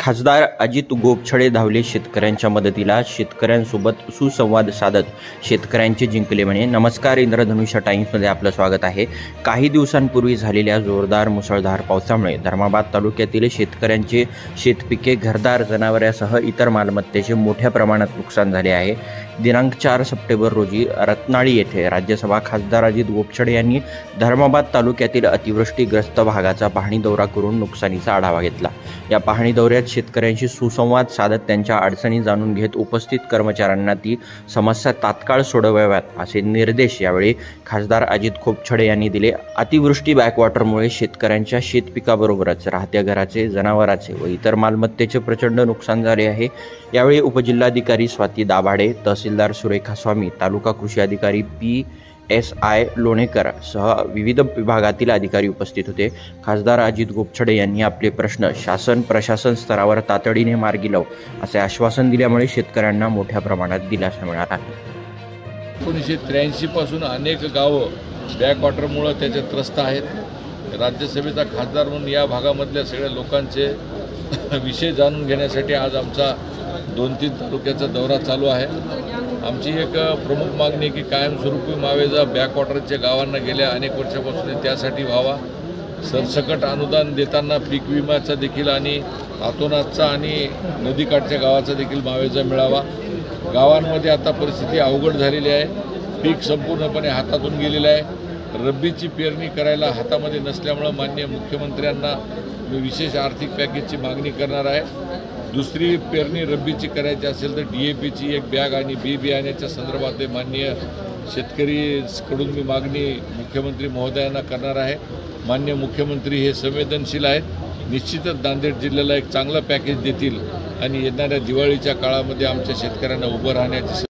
खासदार अजित गोपछडे धावले शेतकऱ्यांच्या मदतीला, शेतकऱ्यांसोबत सुसंवाद साधत शेतकऱ्यांचे जिंकले म्हणे. नमस्कार, इंद्रधनुष्य टाइम्समध्ये आपलं स्वागत आहे. काही दिवसांपूर्वी झालेल्या जोरदार मुसळधार पावसामुळे धर्माबाद तालुक्यातील शेतकऱ्यांचे शेतपिके, घरदार, जनावरांसह इतर मालमत्तेचे मोठ्या प्रमाणात नुकसान झाले आहे. दिनांक 4 सप्टेंबर रोजी रत्नाळी येथे राज्यसभा खासदार अजित गोपछडे यांनी धर्माबाद तालुक्यातील अतिवृष्टीग्रस्त भागाचा पाहणी दौरा करून नुकसानीचा आढावा घेतला. या पाहणी दौऱ्यात शेतकऱ्यांशी सुसंवाद साधत त्यांच्या अडचणी जाणून घेत उपस्थित कर्मचाऱ्यांना ती समस्या तात्काळ सोडवाव्यात असे निर्देश यावेळी खासदार अजित गोपछडे यांनी दिले. अतिवृष्टी बॅकवॉटरमुळे शेतकऱ्यांच्या शेतपिकाबरोबरच राहत्या घराचे, जनावरांचे व इतर मालमत्तेचे प्रचंड नुकसान झाले आहे. यावेळी उपजिल्हाधिकारी स्वाती दाभाडे, तहसीलदार सुरेखा स्वामी, तालुका कृषी अधिकारी PSI लोणेकर सह विविध विभागातील अधिकारी उपस्थित होते. खासदार अजित गोपछडे यांनी आपले प्रश्न शासन प्रशासन स्तरावर तातडीने मार्गी लावू असे आश्वासन दिल्यामुळे शेतकऱ्यांना मोठ्या प्रमाणात दिलासा मिळाला. 1983 पासून अनेक गावं बॅकवॉटरमुळे त्याचे त्रस्त आहेत. राज्यसभेचा खासदार म्हणून या भागामधल्या सगळ्या लोकांचे विषय जाणून घेण्यासाठी आज आमचा 2-3 तालुक्याचा दौरा चालू आहे. आमची एक प्रमुख मागणी आहे की कायमस्वरूपी मावेजा बॅकवॉटरच्या गावांना गेल्या अनेक वर्षापासून त्यासाठी व्हावा. सरसकट अनुदान देताना पीक विम्याचा देखील आणि अतोनातचा आणि नदीकाठच्या गावाचा देखील मावेजा मिळावा. गावांमध्ये आता परिस्थिती अवघड झालेली आहे. पीक संपूर्णपणे हातातून गेलेलं आहे. रब्बीची पेरणी करायला हातामध्ये नसल्यामुळं माननीय मुख्यमंत्र्यांना विशेष आर्थिक पॅकेजची मागणी करणार आहे. दुसरी पेरणी रब्बीची करायची असेल तर DAPची एक बॅग आणि बी बियाण्याच्या संदर्भात माननीय शेतकरीकडून मी मागणी मुख्यमंत्री महोदयांना करणार आहे. माननीय मुख्यमंत्री हे संवेदनशील आहेत. निश्चितच नांदेड जिल्ह्याला एक चांगलं पॅकेज देतील आणि येणाऱ्या दिवाळीच्या काळामध्ये आमच्या शेतकऱ्यांना उभं राहण्याची